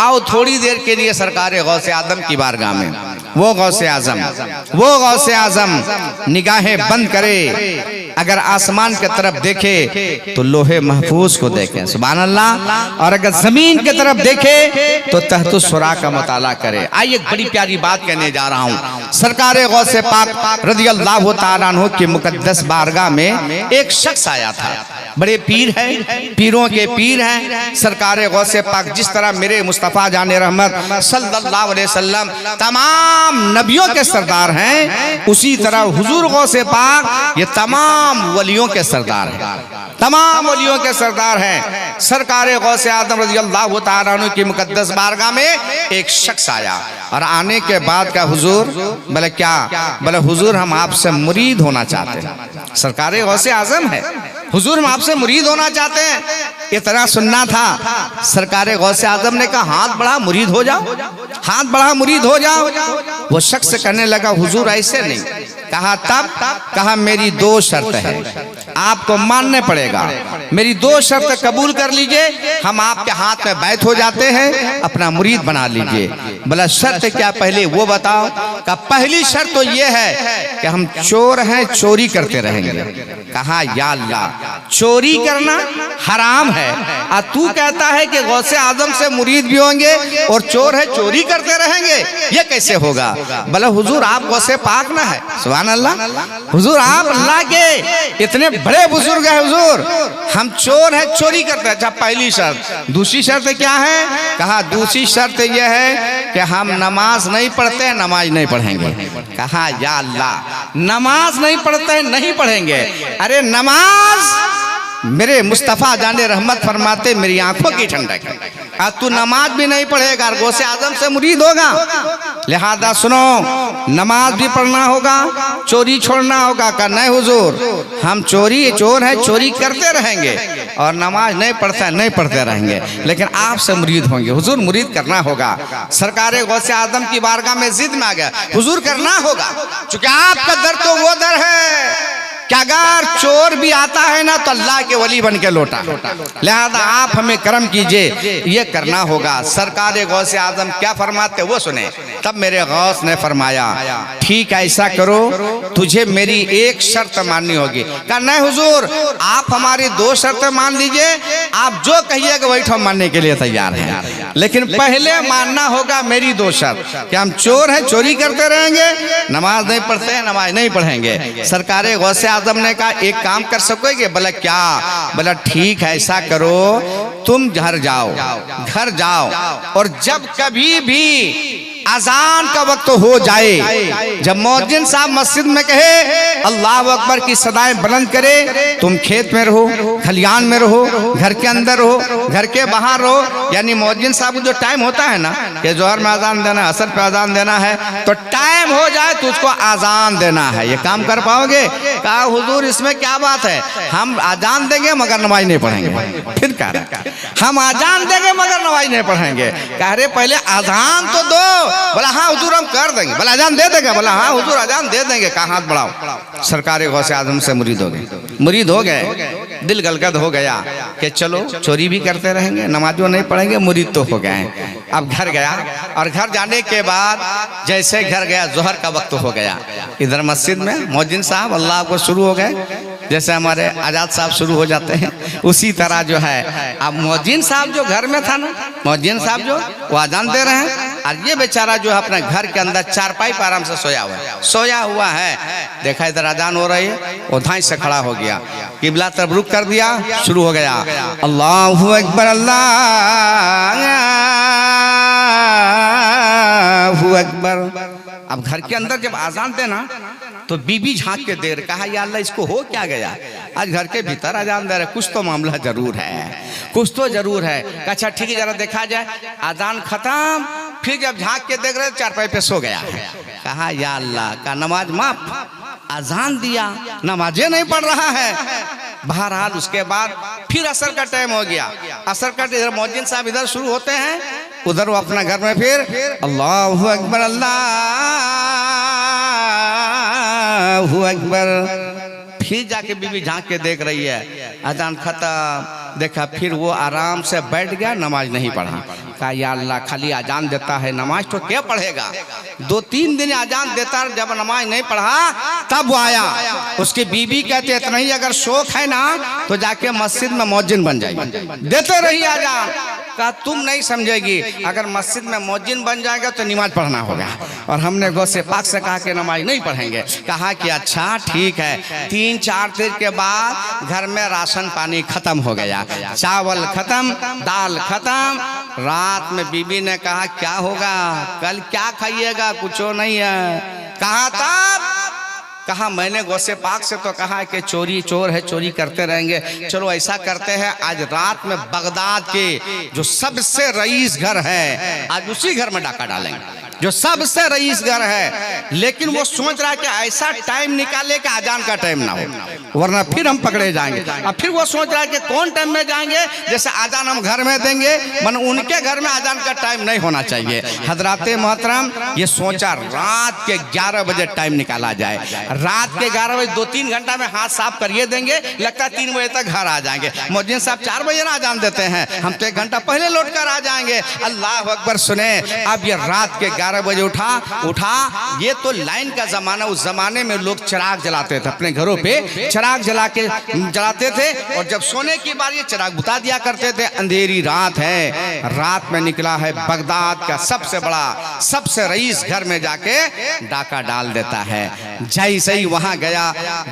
आओ थोड़ी देर के लिए सरकार गौसे आजम की बारगाह में। वो गौसे आजम निगाहें बंद करे, अगर आसमान की तरफ देखे तो लोहे महफूज को देखे, सुभान अल्लाह, और अगर जमीन की तरफ देखे तो तहत सुरा का मुताला करे। आइए एक बड़ी प्यारी बात कहने जा रहा हूँ। सरकार गौसे पाक रज़ी अल्लाह तआला अन्हु की मुकद्दस बारगाह में एक शख्स आया था। बड़े पीर हैं, पीरों के पीर हैं सरकार गौसे पाक। जिस तरह मेरे मुस्तफ़ा जाने रहमत सल्लल्लाहु अलैहि वसल्लम तमाम नबियों के सरदार हैं, उसी तरह हुजूर गौसे पाक ये तमाम वलियों के सरदार हैं, तमाम वलियों के सरदार हैं। सरकार गौसे आदम रज़ी अल्लाह तआला अन्हु की मुकद्दस बारगाह में एक शख्स आया और आने के बाद का हुजूर बोले क्या, बोले हुजूर हम आपसे मुरीद होना चाहते हैं। सरकार गौसे आजम है, हुजूर हम आपसे मुरीद होना चाहते हैं। इतना सुनना था। सरकार गौसे आजम ने कहा हाथ बढ़ा मुरीद हो जाओ, हाथ बढ़ा मुरीद हो जाओ। वो शख्स कहने लगा हुजूर ऐसे नहीं। कहा तब, कहा मेरी दो शर्त है, आपको मानने पड़ेगा। मेरी दो शर्त कबूल कर लीजिए, हम आपके हाथ में बैत हो जाते हैं, अपना मुरीद बना लीजिए। बोला शर्त क्या, पहले वो बताओ। का पहली शर्त तो ये है कि हम चोर हैं, चोरी करते रहेंगे। कहा या अल्लाह, चोरी करना हराम है, और तू कहता है कि गौसे आजम से मुरीद भी होंगे और चोर है चोरी करते रहेंगे, ये कैसे होगा। बोला हुजूर आप गौसे पाक ना है, सुभान अल्लाह, हुजूर आप अल्लाह के इतने बड़े बुजुर्ग है, हुजूर हम चोर है चोरी करते हैं। अच्छा पहली शर्त। दूसरी शर्त क्या है। कहा दूसरी शर्त यह है कि हम नमाज नहीं पढ़ते, नमाज नहीं पढ़ेंगे। कहा या अल्लाह, नमाज नहीं पढ़ते नहीं पढ़ेंगे। अरे नमाज मेरे मुस्तफ़ा जाने रहमत फरमाते मेरी आंखों की ठंडक है, आज तू नमाज भी नहीं पढ़ेगा और गौसे आजम से मुरीद होगा। लिहाजा सुनो, नमाज भी पढ़ना होगा, चोरी छोड़ना होगा। का नहीं हुजूर हम चोर है चोरी करते रहेंगे और नमाज नहीं पढ़ते रहेंगे, लेकिन आपसे मुरीद होंगे। हुजूर मुरीद करना होगा। सरकार गौसे आजम की बारगाह में जिद में आ गया, हुजूर करना होगा, क्योंकि आपका दर तो वो दर है कि अगर चोर भी आता है ना तो अल्लाह के वली बन के लौटा। लिहाजा आप हमें करम कीजिए, ये करना होगा। सरकार गौसे आजम क्या फरमाते वो सुने। तब मेरे गौस ने फरमाया ठीक ऐसा करो, तुझे मेरी एक शर्त माननी होगी। कहा नहीं हुजूर आप हमारी दो शर्तें मान लीजिए, आप जो कहिएगा वही हम मानने के लिए तैयार हैं, लेकिन पहले मानना होगा मेरी दो शर्त कि हम चोर है चोरी करते रहेंगे, नमाज नहीं पढ़ते हैं नमाज नहीं पढ़ेंगे। सरकार गौसे आजम ने कहा एक काम कर सकोगे। बोला क्या। बोला ठीक है ऐसा करो, तुम घर जाओ और जब कभी भी अजान का वक्त हो जाए, जब मौजिन साहब मस्जिद में कहे अल्लाह अकबर की सदाएं बुलंद करे, तुम खेत में रहो, खलियान में रहो, घर के अंदर रहो, घर के बाहर रहो। यानी मौजिन साहब जो टाइम होता है ना कि जोहर में अजान देना, असर पे अजान देना है, तो टाइम हो जाए तो उसको अजान देना है। ये काम कर पाओगे। कहा हुजूर इसमें क्या बात है, हम अजान देंगे मगर नमाज नहीं पढ़ेंगे। फिर कह रहा हम अजान देंगे मगर नमाज नहीं पढ़ेंगे। कह रहे पहले अजान तो दो। बोला हाँ हुजूर हम कर देंगे। बोला अजान दे देंगे। बोला हाँ हुजूर अजान दे देंगे। कहा हाथ बढ़ाओ। सरकार गौसे आजम से मुरीद हो गए, दिल गलगद हो गया कि चलो चोरी भी करते रहेंगे, नमाजों नहीं पढ़ेंगे, मुरीद तो हो गए। अब घर गया और घर जाने के बाद जैसे घर गया जोहर का वक्त हो गया। इधर मस्जिद में मौजिन साहब अल्लाह को शुरू हो गए, जैसे हमारे आजाद साहब शुरू हो जाते हैं उसी तरह जो है। अब मौजिन साहब जो घर में था ना, मौजिन साहब जो वो अजान दे रहे हैं और ये बेचारा जो है अपने घर के अंदर चारपाई पर आराम से सोया हुआ है। देखा इधर अजान हो रही है, वो धाई से खड़ा हो गया, किबला तरफ रुख कर दिया, शुरू हो गया अल्लाहु अकबर अल्लाहु अकबर। अब घर के अंदर जब आजान देना तो बीबी झांक के देर। कहा या अल्लाह इसको हो क्या गया, आज घर के भीतर अजान दे रहे, कुछ तो मामला जरूर है, कुछ तो जरूर है। अच्छा ठीक है जरा देखा जाए। अजान खत्म, फिर जब झांक के देख रहे चारपाई पे सो गया है। कहा या अल्लाह का नमाज माफ, अजान दिया नमाजें नहीं पढ़ रहा है। बहरहाल उसके बाद फिर असर का टाइम हो गया। असर का इधर मौजिन साहब इधर शुरू होते हैं, उधर वो अपना घर में फिर अल्लाहु अकबर अल्लाहु अकबर। फिर जाके बीबी झांक के देख रही है, अजान खत्म। देखा फिर वो आराम से बैठ गया, नमाज नहीं पढ़ा। कहा या अल्लाह, खाली अजान देता है, नमाज तो क्या पढ़ेगा। 2-3 दिन अजान देता, जब नमाज नहीं पढ़ा तब वो आया। उसकी बीबी कहते इतना ही अगर शौक है ना तो जाके मस्जिद में मौजिन बन जाएगी, देते रहिए अजान। कहा तुम नहीं समझेगी, अगर मस्जिद में मौजिन बन जाएगा तो नमाज पढ़ना होगा। और हमने गौसे पाक से कहा कि नमाज नहीं पढ़ेंगे। कहा कि अच्छा ठीक है। 3-4 दिन के बाद घर में राशन पानी खत्म हो गया, चावल खत्म, दाल खत्म। रात में बीबी ने कहा क्या होगा, कल क्या खाइएगा, कुछ नहीं है। कहा तब कहा मैंने गौसे पाक से तो कहा कि चोरी चोर है, चोरी करते रहेंगे। चलो ऐसा करते हैं, आज रात में बगदाद के जो सबसे रईस घर है, आज उसी घर में डाका डालेंगे, जो सबसे रईस घर है। लेकिन वो सोच रहा है कि ऐसा टाइम निकाले कि अजान का टाइम ना हो, वरना फिर हम पकड़े जाएंगे। अब फिर वो सोच रहा है कि कौन टाइम में जाएंगे, जैसे अजान हम घर में देंगे, मन उनके घर में अजान का टाइम नहीं होना चाहिए। हजराते मोहतरम, ये सोचा रात के 11 बजे टाइम निकाला जाए। रात के 11 बजे 2-3 घंटा में हाथ साफ करिए देंगे, लगता है 3 बजे तक घर आ जाएंगे। मौजिन साहब 4 बजे ना अजान देते हैं, हम तो 1 घंटा पहले लौट कर आ जाएंगे। अल्लाह अकबर सुने। अब ये रात के 11 बजे उठा। ये तो लाइन का जमाना, उस जमाने में लोग चिराग जलाते थे, अपने घरों पे चिराग जलाते थे, और जब सोने की बारी चिराग बुता दिया करते थे। अंधेरी रात है, रात में निकला है बगदाद का सबसे बड़ा, सबसे रईस घर में जाके डाका डाल देता है। जैसे ही वहां गया,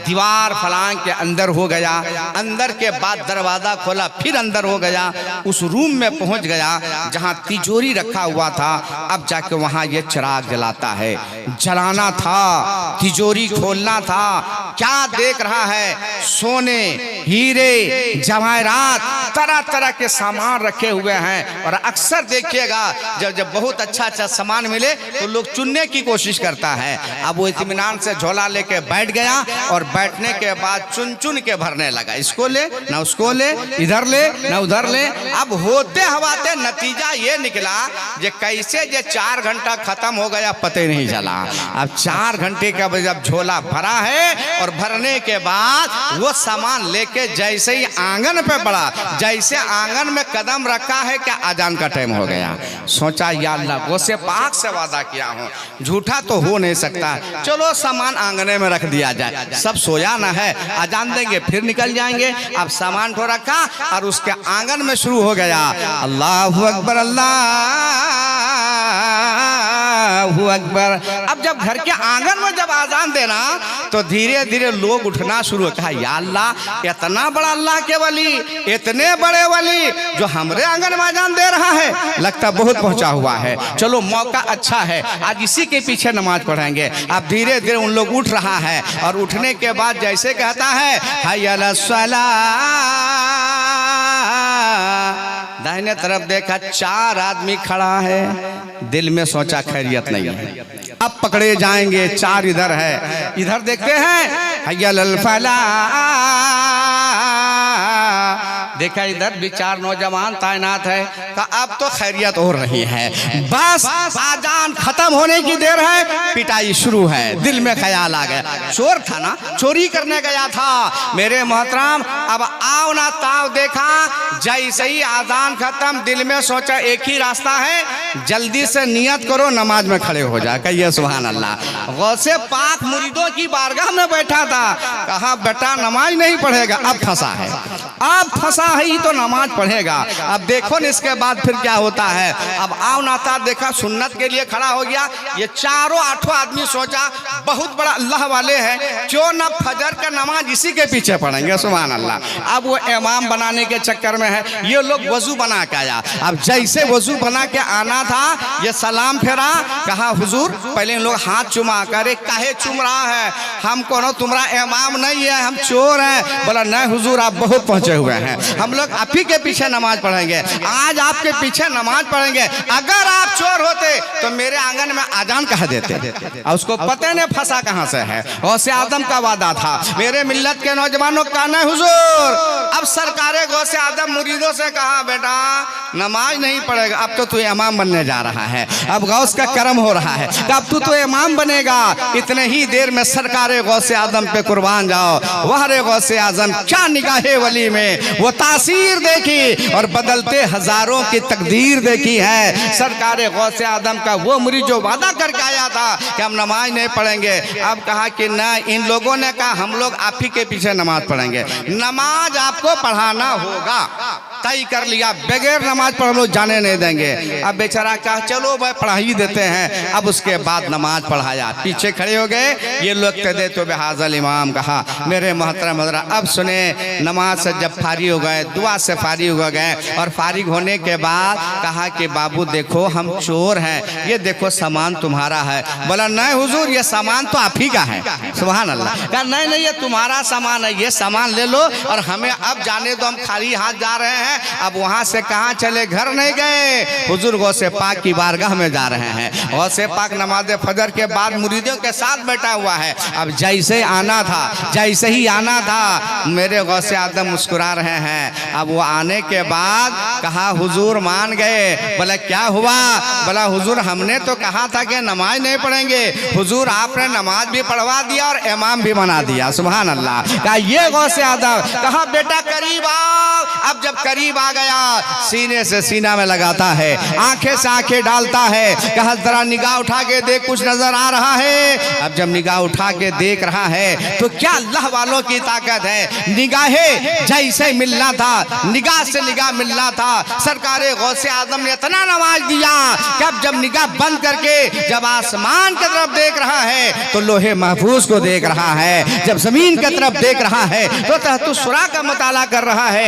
दीवार फलांग के अंदर हो गया, अंदर के बाद दरवाजा खोला, फिर अंदर हो गया, उस रूम में पहुंच गया जहां तिजोरी रखा हुआ था। अब जाके वहां ये चिराग जलाता है, जलाना था, तिजोरी खोलना था। क्या देख रहा है, सोने, हीरे, जवाहरात, तरह तरह के सामान रखे हुए हैं। और अक्सर देखिएगा जब बहुत अच्छा सामान मिले तो लोग चुनने की कोशिश करता है। अब वो इत्मीनान से झोला लेके बैठ गया, और बैठने के बाद चुन चुन के भरने लगा, इसको ले ना उसको ले, इधर ले ना उधर ले। अब होते हवाते नतीजा ये निकला जे कैसे जे 4 घंटा खत्म हो गया पता ही नहीं चला। अब 4 घंटे का जब झोला भरा है, और भरने के बाद वो सामान लेके जैसे ही आंगन पे बढ़ा, जैसे आंगन में कदम रखा है क्या अजान का टाइम हो गया। सोचा या अल्लाह, गौसे पाक से वादा किया हूँ, झूठा तो हो नहीं सकता, चलो सामान आंगने में रख दिया जाए, सब सोया ना है, अजान देंगे फिर निकल जाएंगे। अब सामान को रखा और उसके आंगन में शुरू हो गया, अल्लाहु अकबर, अल्लाहु अकबर। अब जब घर के आंगन में जब आजान देना तो धीरे धीरे लोग उठना शुरू हो। कहा या अल्लाह, इतना बड़ा अल्लाह के वली, इतने बड़े वली जो हमरे आंगन में आजान दे रहा है, लगता बहुत पहुंचा हुआ है। चलो मौका अच्छा है, आज इसी के पीछे नमाज पढ़ेंगे। अब धीरे धीरे उन लोग उठ रहा है, और उठने के बाद जैसे कहता है हय्या अलस सलाह, दाहिने तरफ देखा 4 आदमी खड़ा है, दिल में सोचा खैरियत नहीं है, अब पकड़े जाएंगे। 4 इधर है, इधर देखते हैं हय्या अलल फलाह, देखा इधर भी 4 नौजवान तैनात है। कहा अब तो खैरियत हो रही है, बस आजान खत्म होने की देर है, पिटाई शुरू है। दिल में ख्याल आ गया, चोर था ना, चोरी करने गया था मेरे मोहतरम। अब आओ ना ताव देखा, जैसे ही आजान खत्म, दिल में सोचा एक ही रास्ता है, जल्दी से नियत करो नमाज में खड़े हो जा। कहिए सुभान अल्लाह। गौसे पाक मुरीदों की बारगाह में बैठा था, कहा बेटा नमाज नहीं पढ़ेगा, अब फंसा है, अब फंसा है ही तो नमाज पढ़ेगा। अब देखो न इसके बाद फिर क्या होता है। अब आओ नाता देखा, सुन्नत के लिए खड़ा हो गया। ये 4-8 आदमी सोचा बहुत बड़ा अल्लाह वाले हैं, क्यों ना फजर का नमाज इसी के पीछे पढ़ेंगे, सुभान अल्लाह। अब वो इमाम बनाने के चक्कर में है, ये लोग वजू बना के आया। अब जैसे वजू बना के आना था, ये सलाम फेरा, कहा हुजूर, पहले इन लोग हाथ चुमा करे, काहे चुम रहा है, हम कोनो तुम्हारा इमाम नहीं है, हम चोर हैं। बोला नहीं हुजूर, आप बहुत पहुंचे पहुंचे हुए हैं। हम लोग आप ही के पीछे नमाज पढ़ेंगे, आज आपके पीछे नमाज पढ़ेंगे। अगर आप चोर होते तो मेरे आंगन में आजान कह देते, और उसको पता नहीं फंसा कहां से है। गौसे आदम का वादा था, मेरे मिल्लत के नौजवानों का ना हुजूर। अब सरकारे गौसे आदम मुरीदों से कहा, बेटा नमाज नहीं पढ़ेगा, अब तो तू इमाम बनने जा रहा है। अब गौस का करम हो रहा है, अब तू तो इमाम बनेगा। इतने ही देर में सरकारे गौसे आदम पे कुर्बान जाओ। वह रे गौसे आजम क्या निगाहे वली में वो तासीर देखी और बदलते हजारों की तकदीर देखी है। सरकारे गौसे आदम का वो मुरीद जो वादा करके आया था कि हम नमाज नहीं पढ़ेंगे, अब कहा कि ना, इन लोगों ने कहा हम लोग आप ही के पीछे नमाज पढ़ेंगे। नमाज आपको पढ़ाना होगा, तय कर लिया, बगैर नमाज पढ़ लो जाने नहीं देंगे। अब बेचारा कहा चलो भाई पढ़ा ही देते हैं। अब उसके बाद नमाज पढ़ाया, पीछे खड़े हो गए ये लोग दे तो बेहाजल इमाम। कहा मेरे मोहतरम हज़रात, अब सुने, नमाज से जब फारिग हो गए, दुआ से फारिग हो गए, और फारिग होने के बाद कहा कि बाबू देखो हम चोर हैं, ये देखो सामान तुम्हारा है। बोला नहीं हुजूर ये सामान तो आप ही का है। सुभान अल्लाह। कहा नहीं नहीं ये तुम्हारा सामान है, ये सामान ले लो और हमें अब जाने दो, हम खाली हाथ जा रहे हैं। अब वहां से कहां चले, घर नहीं गए, हुजूर गौसे पाक की बारगाह में जा रहे हैं। गौसे पाक नमाज फजर के बाद मुरीदों के साथ बैठा हुआ है। अब जैसे आना था, जैसे ही आना था, मेरे गौसे आदम मुस्कुरा रहे हैं। अब वो आने के बाद कहा हुजूर मान गए। बोला क्या हुआ? बोला हुजूर हमने तो कहा था कि नमाज नहीं पढ़ेंगे, हुजूर आपने नमाज भी पढ़वा दिया और इमाम भी बना दिया। सुभान अल्लाह। कहा ये गौसे आदम। कहा बेटा करीब आओ। अब जब करीब आ गया, सीने से सीना में लगाता है, आंखें से आंखें डालता है। कहा जरा निगाह उठा के देख, कुछ नजर आ रहा है। अब जब निगाह उठा के देख रहा है तो क्या अल्लाह वालों की ताकत है। निगाहें जैसे मिलना था, निगाह से निगाह मिलना था। सरकारे गौसे आदम ने इतना नवाज दिया कि अब जब निगाह बंद करके जब आसमान की तरफ देख रहा है तो लोहे महफूज को देख रहा है, जब जमीन की तरफ देख रहा है तो तहत शुरा का मुताला कर रहा है।